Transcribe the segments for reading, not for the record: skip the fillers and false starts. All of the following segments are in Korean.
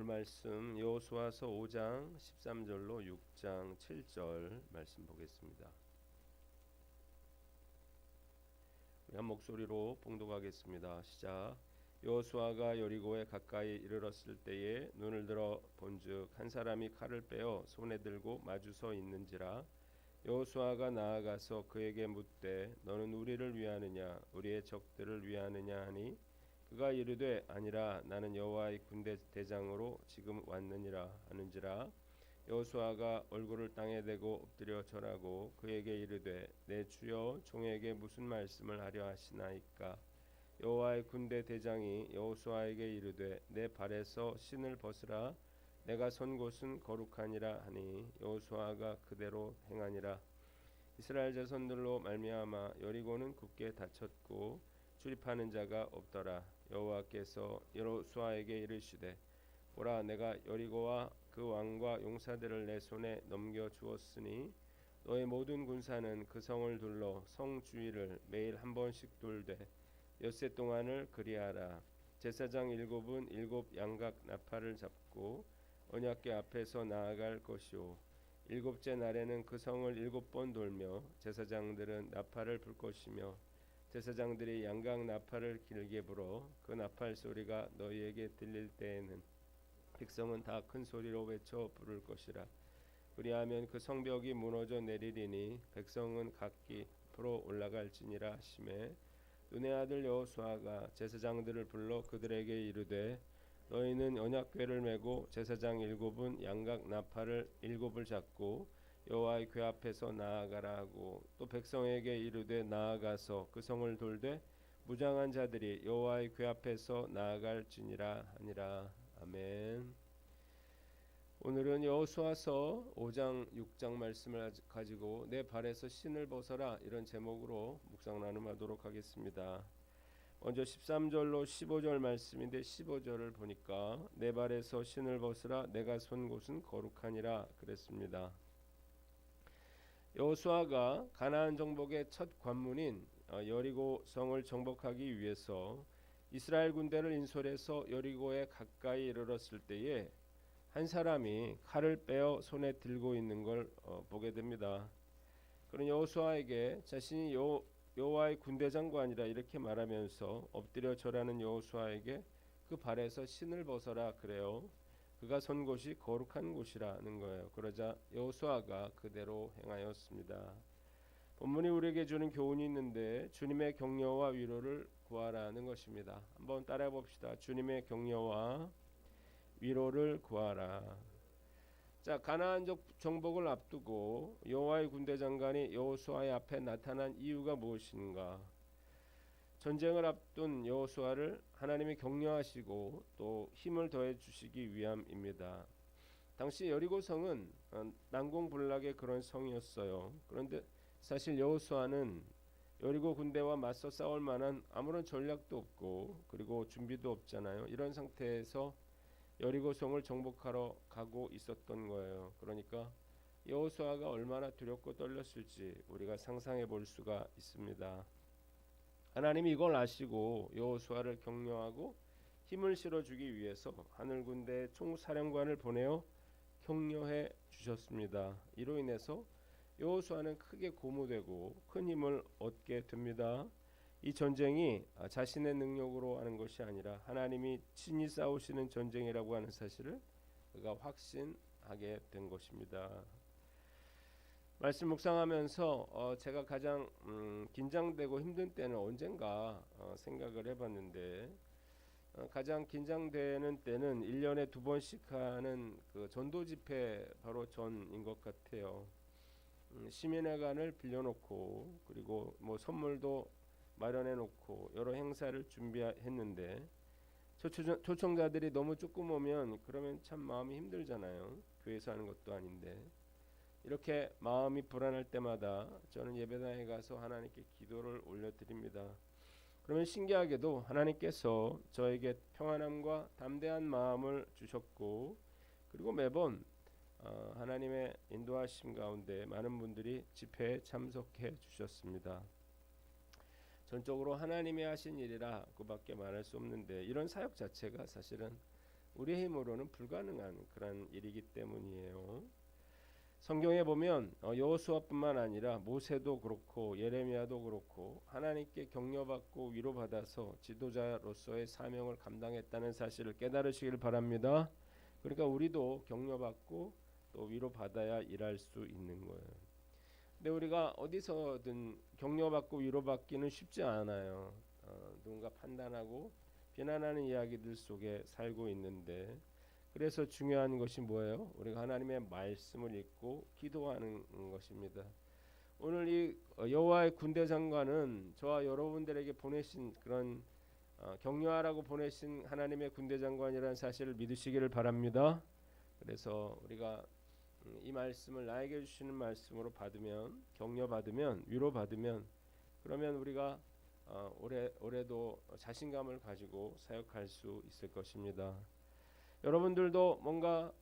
오늘 말씀 여호수아서 5장 13절로 6장 7절 말씀 보겠습니다. 우리 한 목소리로 봉독하겠습니다. 시작. 여호수아가 여리고에 가까이 이르렀을 때에 눈을 들어 본즉 한 사람이 칼을 빼어 손에 들고 마주서 있는지라. 여호수아가 나아가서 그에게 묻되 너는 우리를 위하느냐 우리의 적들을 위하느냐 하니 그가 이르되 아니라 나는 여호와의 군대 대장으로 지금 왔느니라 하는지라. 여호수아가 얼굴을 땅에 대고 엎드려 절하고 그에게 이르되 내 주여 종에게 무슨 말씀을 하려 하시나이까. 여호와의 군대 대장이 여호수아에게 이르되 내 발에서 신을 벗으라 내가 선 곳은 거룩하니라 하니 여호수아가 그대로 행하니라. 이스라엘 자손들로 말미암아 여리고는 굳게 닫혔고 출입하는 자가 없더라. 여호와께서 여호수아에게 이르시되 보라 내가 여리고와 그 왕과 용사들을 내 손에 넘겨 주었으니 너의 모든 군사는 그 성을 둘러 성 주위를 매일 한 번씩 돌되 엿새 동안을 그리하라. 제사장 일곱은 일곱 양각 나팔을 잡고 언약궤 앞에서 나아갈 것이요 일곱째 날에는 그 성을 일곱 번 돌며 제사장들은 나팔을 불 것이며 제사장들이 양각 나팔을 길게 불어 그 나팔 소리가 너희에게 들릴 때에는 백성은 다 큰 소리로 외쳐 부를 것이라. 그리하면 그 성벽이 무너져 내리리니 백성은 각기 앞으로 올라갈지니라 하시매 눈의 아들 여호수아가 제사장들을 불러 그들에게 이르되 너희는 언약궤를 메고 제사장 일곱은 양각 나팔을 일곱을 잡고 여호와의 궤 앞에서 나아가라 하고 또 백성에게 이르되 나아가서 그 성을 돌되 무장한 자들이 여호와의 궤 앞에서 나아갈지니라 하니라. 아멘. 오늘은 여호수아서 5장 6장 말씀을 가지고 내 발에서 신을 벗어라 이런 제목으로 묵상 나눔하도록 하겠습니다. 먼저 13절로 15절 말씀인데 15절을 보니까 내 발에서 신을 벗으라 내가 선 곳은 거룩하니라 그랬습니다. 여호수아가 가나안 정복의 첫 관문인 여리고 성을 정복하기 위해서 이스라엘 군대를 인솔해서 여리고에 가까이 이르렀을 때에 한 사람이 칼을 빼어 손에 들고 있는 걸 보게 됩니다. 그런 여호수아에게 자신이 여호와의 군대 장관이라 이렇게 말하면서 엎드려 절하는 여호수아에게 그 발에서 신을 벗어라 그래요. 그가 선 곳이 거룩한 곳이라는 거예요. 그러자 여호수아가 그대로 행하였습니다. 본문이 우리에게 주는 교훈이 있는데 주님의 격려와 위로를 구하라는 것입니다. 한번 따라해 봅시다. 주님의 격려와 위로를 구하라. 자, 가나안 정복을 앞두고 여호와의 군대 장관이 여호수아의 앞에 나타난 이유가 무엇인가? 전쟁을 앞둔 여호수아를 하나님이 격려하시고 또 힘을 더해 주시기 위함입니다. 당시 여리고성은 난공불락의 그런 성이었어요. 그런데 사실 여호수아는 여리고 군대와 맞서 싸울 만한 아무런 전략도 없고 그리고 준비도 없잖아요. 이런 상태에서 여리고성을 정복하러 가고 있었던 거예요. 그러니까 여호수아가 얼마나 두렵고 떨렸을지 우리가 상상해 볼 수가 있습니다. 하나님이 이걸 아시고 여호수아를 격려하고 힘을 실어주기 위해서 하늘 군대의 총사령관을 보내어 격려해 주셨습니다. 이로 인해서 여호수아는 크게 고무되고 큰 힘을 얻게 됩니다. 이 전쟁이 자신의 능력으로 하는 것이 아니라 하나님이 친히 싸우시는 전쟁이라고 하는 사실을 그가 확신하게 된 것입니다. 말씀 묵상하면서 제가 가장 긴장되고 힘든 때는 언젠가 생각을 해봤는데 가장 긴장되는 때는 1년에 2번씩 하는 그 전도 집회 바로 전인 것 같아요. 시민회관을 빌려놓고 그리고 뭐 선물도 마련해놓고 여러 행사를 준비했는데 초청자들이 너무 조금 오면 그러면 참 마음이 힘들잖아요. 교회에서 하는 것도 아닌데 이렇게 마음이 불안할 때마다 저는 예배당에 가서 하나님께 기도를 올려드립니다. 그러면 신기하게도 하나님께서 저에게 평안함과 담대한 마음을 주셨고 그리고 매번 하나님의 인도하심 가운데 많은 분들이 집회에 참석해 주셨습니다. 전적으로 하나님이 하신 일이라 그밖에 말할 수 없는데 이런 사역 자체가 사실은 우리의 힘으로는 불가능한 그런 일이기 때문이에요. 성경에 보면 여호수아뿐만 아니라 모세도 그렇고 예레미야도 그렇고 하나님께 격려받고 위로받아서 지도자로서의 사명을 감당했다는 사실을 깨달으시길 바랍니다. 그러니까 우리도 격려받고 또 위로받아야 일할 수 있는 거예요. 근데 우리가 어디서든 격려받고 위로받기는 쉽지 않아요. 누군가 판단하고 비난하는 이야기들 속에 살고 있는데, 그래서 중요한 것이 뭐예요? 우리가 하나님의 말씀을 읽고 기도하는 것입니다. 오늘 이 여호와의 군대 장관은 저와 여러분들에게 보내신 그런 격려하라고 보내신 하나님의 군대 장관이라는 사실을 믿으시기를 바랍니다. 그래서 우리가 이 말씀을 나에게 주시는 말씀으로 받으면, 격려받으면, 위로받으면, 그러면 우리가 올해도 자신감을 가지고 사역할 수 있을 것입니다. 여러분들도 뭔가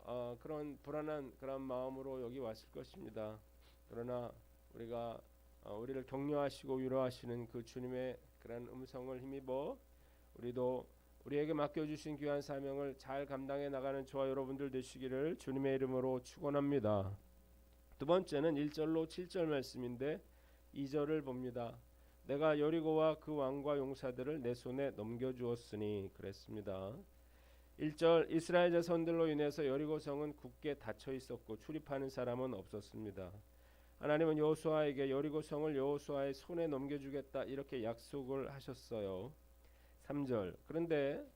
그런 불안한 그런 마음으로 여기 왔을 것입니다. 그러나 우리가 우리를 격려하시고 위로하시는 그 주님의 그런 음성을 힘입어 우리도 우리에게 맡겨주신 귀한 사명을 잘 감당해 나가는 저와 여러분들 되시기를 주님의 이름으로 축원합니다. 두 번째는 1절로 7절 말씀인데 2절을 봅니다. 내가 여리고와 그 왕과 용사들을 내 손에 넘겨주었으니 그랬습니다. 1절 이스라엘 자손들로 인해서 여리고 성은 굳게 닫혀 있었고 출입하는 사람은 없었습니다. 하나님은 여호수아에게 여리고 성을 여호수아의 손에 넘겨주겠다 이렇게 약속을 하셨어요. 3절 그런데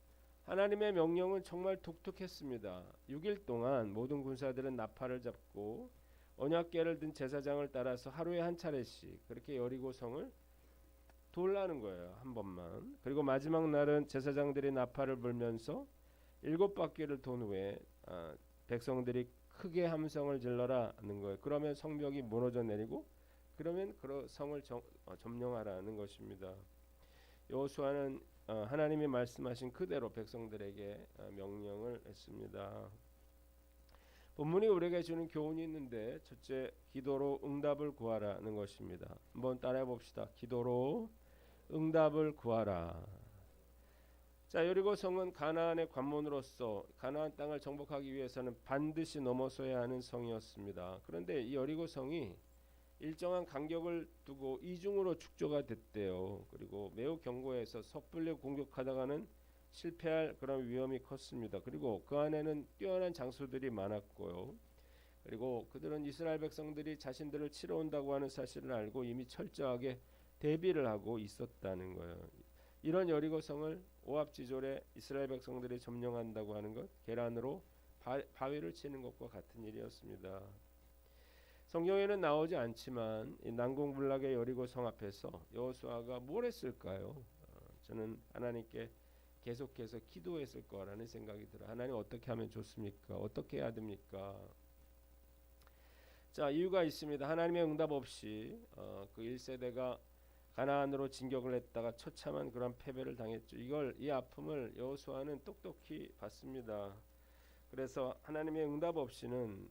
하나님의 명령은 정말 독특했습니다. 6일 동안 모든 군사들은 나팔을 잡고 언약궤를 든 제사장을 따라서 하루에 한 차례씩 그렇게 여리고 성을 돌라는 거예요. 한 번만. 그리고 마지막 날은 제사장들이 나팔을 불면서 7바퀴를 돈 후에 백성들이 크게 함성을 질러라는 거예요. 그러면 성벽이 무너져 내리고 그러면 그 성을 점령하라는 것입니다. 여호수아는 하나님이 말씀하신 그대로 백성들에게 명령을 했습니다. 본문이 우리에게 주는 교훈이 있는데, 첫째, 기도로 응답을 구하라는 것입니다. 한번 따라해 봅시다. 기도로 응답을 구하라. 자, 여리고 성은 가나안의 관문으로서 가나안 땅을 정복하기 위해서는 반드시 넘어서야 하는 성이었습니다. 그런데 이 여리고 성이 일정한 간격을 두고 이중으로 축조가 됐대요. 그리고 매우 견고해서 섣불리 공격하다가는 실패할 그런 위험이 컸습니다. 그리고 그 안에는 뛰어난 장수들이 많았고요. 그리고 그들은 이스라엘 백성들이 자신들을 치러 온다고 하는 사실을 알고 이미 철저하게 대비를 하고 있었다는 거예요. 이런 여리고 성을 오합지졸에 이스라엘 백성들이 점령한다고 하는 것, 계란으로 바위를 치는 것과 같은 일이었습니다. 성경에는 나오지 않지만 이 난공불락의 여리고 성 앞에서 여호수아가 뭘 했을까요? 저는 하나님께 계속해서 기도했을 거라는 생각이 들어요. 하나님 어떻게 하면 좋습니까? 어떻게 해야 됩니까? 자, 이유가 있습니다. 하나님의 응답 없이 그 1세대가 가나안으로 진격을 했다가 처참한 그런 패배를 당했죠. 이 아픔을 여호수아는 똑똑히 봤습니다. 그래서 하나님의 응답 없이는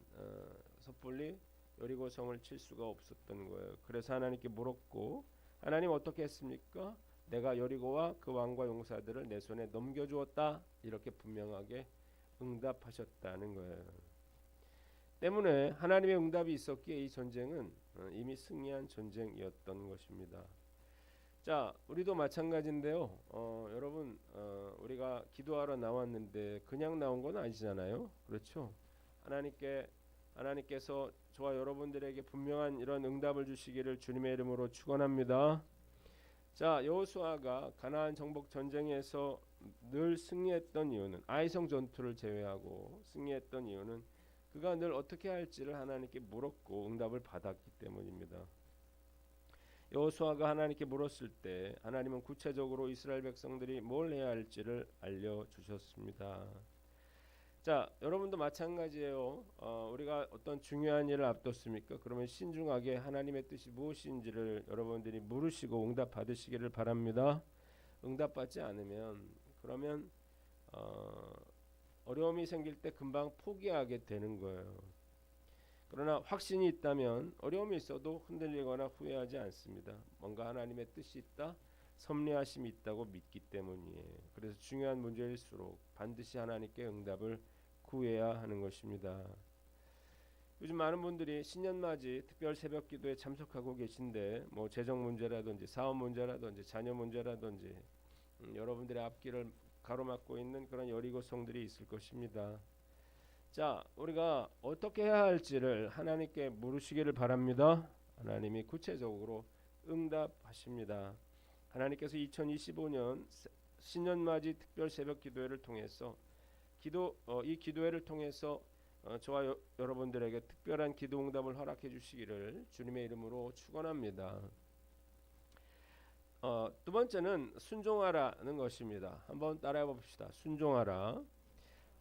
섣불리 여리고 성을 칠 수가 없었던 거예요. 그래서 하나님께 물었고, 하나님 어떻게 했습니까? 내가 여리고와 그 왕과 용사들을 내 손에 넘겨주었다. 이렇게 분명하게 응답하셨다는 거예요. 때문에 하나님의 응답이 있었기에 이 전쟁은 이미 승리한 전쟁이었던 것입니다. 자, 우리도 마찬가지인데요. 여러분, 우리가 기도하러 나왔는데 그냥 나온 건 아니잖아요. 그렇죠? 하나님께서 저와 여러분들에게 분명한 이런 응답을 주시기를 주님의 이름으로 축원합니다. 자, 여호수아가 가나안 정복 전쟁에서 늘 승리했던 이유는, 아이성 전투를 제외하고 승리했던 이유는 그가 늘 어떻게 할지를 하나님께 물었고 응답을 받았기 때문입니다. 여호수아가 하나님께 물었을 때 하나님은 구체적으로 이스라엘 백성들이 뭘 해야 할지를 알려주셨습니다. 자, 여러분도 마찬가지예요. 우리가 어떤 중요한 일을 앞뒀습니까? 그러면 신중하게 하나님의 뜻이 무엇인지를 여러분들이 물으시고 응답 받으시기를 바랍니다. 응답받지 않으면 그러면 어려움이 생길 때 금방 포기하게 되는 거예요. 그러나 확신이 있다면 어려움이 있어도 흔들리거나 후회하지 않습니다. 뭔가 하나님의 뜻이 있다, 섭리하심이 있다고 믿기 때문이에요. 그래서 중요한 문제일수록 반드시 하나님께 응답을 구해야 하는 것입니다. 요즘 많은 분들이 신년맞이 특별 새벽 기도에 참석하고 계신데 뭐 재정 문제라든지 사업 문제라든지 자녀 문제라든지 여러분들의 앞길을 가로막고 있는 그런 여리고성들이 있을 것입니다. 자, 우리가 어떻게 해야 할지를 하나님께 물으시기를 바랍니다. 하나님이 구체적으로 응답하십니다. 하나님께서 2025년 신년맞이 특별 새벽 기도회를 통해서 이 기도회를 통해서 저와 여러분들에게 특별한 기도 응답을 허락해 주시기를 주님의 이름으로 축원합니다. 두 번째는 순종하라는 것입니다. 한번 따라해 봅시다. 순종하라.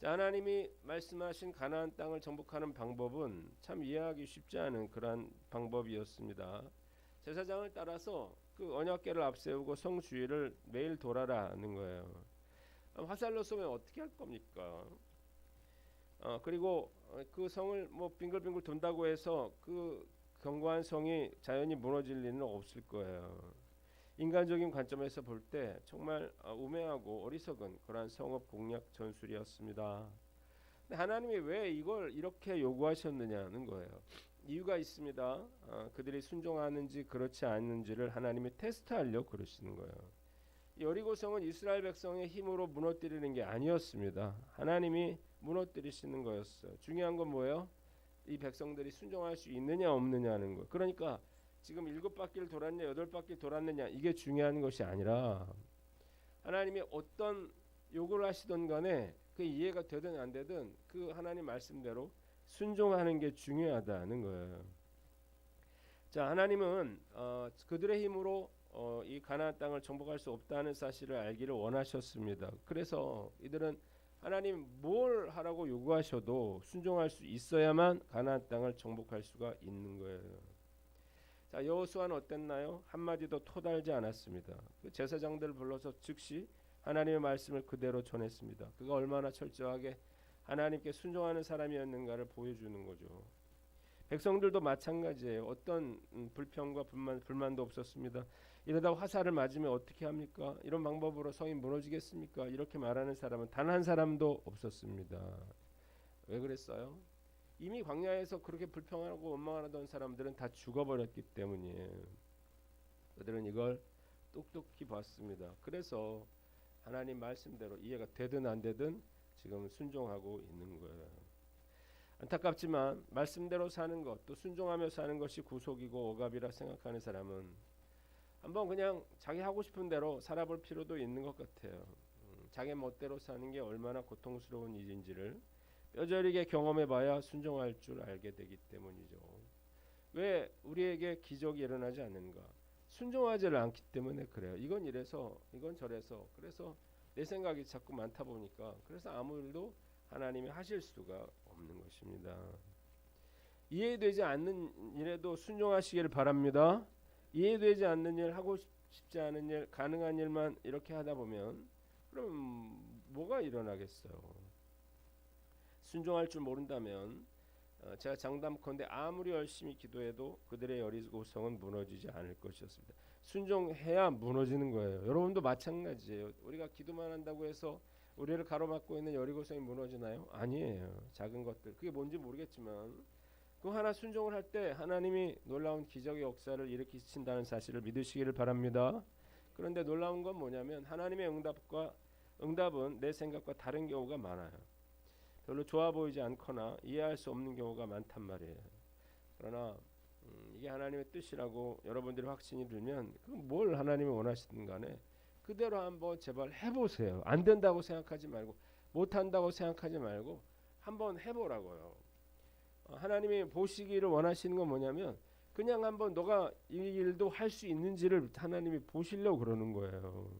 자, 하나님이 말씀하신 가나안 땅을 정복하는 방법은 참 이해하기 쉽지 않은 그러한 방법이었습니다. 제사장을 따라서 그 언약궤를 앞세우고 성 주위를 매일 돌아라는 거예요. 화살로 쏘면 어떻게 할 겁니까? 그리고 그 성을 뭐 빙글빙글 돈다고 해서 그 견고한 성이 자연히 무너질 리는 없을 거예요. 인간적인 관점에서 볼 때 정말 우매하고 어리석은 그러한 성읍 공략 전술이었습니다. 근데 하나님이 왜 이걸 이렇게 요구하셨느냐는 거예요. 이유가 있습니다. 그들이 순종하는지 그렇지 않는지를 하나님이 테스트하려고 그러시는 거예요. 여리고성은 이스라엘 백성의 힘으로 무너뜨리는 게 아니었습니다. 하나님이 무너뜨리시는 거였어요. 중요한 건 뭐예요? 이 백성들이 순종할 수 있느냐 없느냐는 거. 그러니까 지금 7바퀴를 돌았냐 8바퀴 돌았느냐 이게 중요한 것이 아니라 하나님이 어떤 요구를 하시던 간에 그 이해가 되든 안 되든 그 하나님 말씀대로 순종하는 게 중요하다는 거예요. 자, 하나님은 그들의 힘으로 이 가나안 땅을 정복할 수 없다는 사실을 알기를 원하셨습니다. 그래서 이들은 하나님 뭘 하라고 요구하셔도 순종할 수 있어야만 가나안 땅을 정복할 수가 있는 거예요. 자, 여호수아는 어땠나요? 한마디도 토달지 않았습니다. 그 제사장들을 불러서 즉시 하나님의 말씀을 그대로 전했습니다. 그가 얼마나 철저하게 하나님께 순종하는 사람이었는가를 보여주는 거죠. 백성들도 마찬가지예요. 어떤 불평과 불만도 없었습니다. 이러다 화살을 맞으면 어떻게 합니까? 이런 방법으로 성이 무너지겠습니까? 이렇게 말하는 사람은 단 한 사람도 없었습니다. 왜 그랬어요? 이미 광야에서 그렇게 불평하고 원망하던 사람들은 다 죽어버렸기 때문이에요. 그들은 이걸 똑똑히 봤습니다. 그래서 하나님 말씀대로 이해가 되든 안 되든 지금 순종하고 있는 거예요. 안타깝지만 말씀대로 사는 것, 또 순종하며 사는 것이 구속이고 억압이라 생각하는 사람은 한번 그냥 자기 하고 싶은 대로 살아볼 필요도 있는 것 같아요. 자기 멋대로 사는 게 얼마나 고통스러운 일인지를 뼈저리게 경험해봐야 순종할 줄 알게 되기 때문이죠. 왜 우리에게 기적이 일어나지 않는가? 순종하지를 않기 때문에 그래요. 이건 이래서 이건 저래서 그래서 내 생각이 자꾸 많다 보니까 그래서 아무 일도 하나님이 하실 수가 없는 것입니다. 이해되지 않는 일에도 순종하시기를 바랍니다. 이해되지 않는 일, 하고 싶지 않은 일, 가능한 일만 이렇게 하다 보면 그럼 뭐가 일어나겠어요? 순종할 줄 모른다면 제가 장담컨대 아무리 열심히 기도해도 그들의 여리고성은 무너지지 않을 것이었습니다. 순종해야 무너지는 거예요. 여러분도 마찬가지예요. 우리가 기도만 한다고 해서 우리를 가로막고 있는 여리고성이 무너지나요? 아니에요. 작은 것들 그게 뭔지 모르겠지만 그 하나 순종을 할 때 하나님이 놀라운 기적의 역사를 일으키신다는 사실을 믿으시기를 바랍니다. 그런데 놀라운 건 뭐냐면 하나님의 응답은 내 생각과 다른 경우가 많아요. 별로 좋아 보이지 않거나 이해할 수 없는 경우가 많단 말이에요. 그러나 이게 하나님의 뜻이라고 여러분들이 확신이 들면 뭘 하나님이 원하시든 간에 그대로 한번 제발 해보세요. 안 된다고 생각하지 말고 못한다고 생각하지 말고 한번 해보라고요. 하나님이 보시기를 원하시는 건 뭐냐면 그냥 한번 너가 이 일도 할 수 있는지를 하나님이 보시려고 그러는 거예요.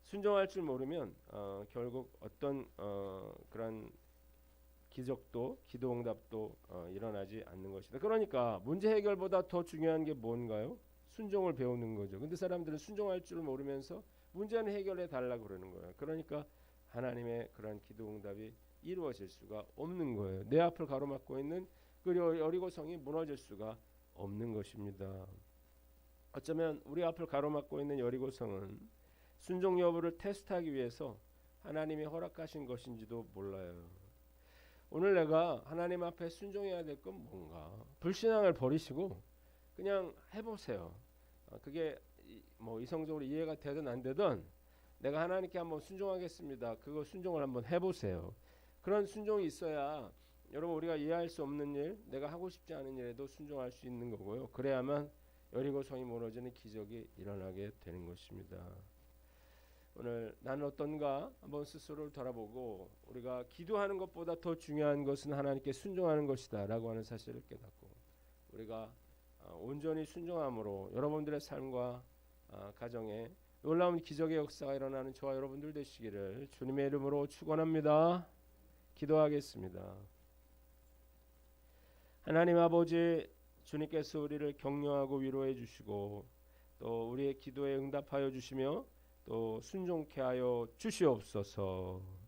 순종할 줄 모르면 결국 어떤 그런 기적도 기도응답도 일어나지 않는 것이다. 그러니까 문제 해결보다 더 중요한 게 뭔가요? 순종을 배우는 거죠. 근데 사람들은 순종할 줄 모르면서 문제는 해결해 달라고 그러는 거예요. 그러니까 하나님의 그런 기도응답이 이루어질 수가 없는 거예요. 내 앞을 가로막고 있는 그 여리고성이 무너질 수가 없는 것입니다. 어쩌면 우리 앞을 가로막고 있는 여리고성은 순종 여부를 테스트하기 위해서 하나님이 허락하신 것인지도 몰라요. 오늘 내가 하나님 앞에 순종해야 될 건 뭔가? 불신앙을 버리시고 그냥 해보세요. 그게 뭐 이성적으로 이해가 되든 안 되든 내가 하나님께 한번 순종하겠습니다. 그거 순종을 한번 해보세요. 그런 순종이 있어야 여러분 우리가 이해할 수 없는 일, 내가 하고 싶지 않은 일에도 순종할 수 있는 거고요. 그래야만 여리고성이 무너지는 기적이 일어나게 되는 것입니다. 오늘 나는 어떤가 한번 스스로를 돌아보고 우리가 기도하는 것보다 더 중요한 것은 하나님께 순종하는 것이다 라고 하는 사실을 깨닫고 우리가 온전히 순종함으로 여러분들의 삶과 가정에 놀라운 기적의 역사가 일어나는 저와 여러분들 되시기를 주님의 이름으로 축원합니다. 기도하겠습니다. 하나님 아버지, 주님께서 우리를 격려하고 위로해 주시고 또 우리의 기도에 응답하여 주시며 또 순종케 하여 주시옵소서.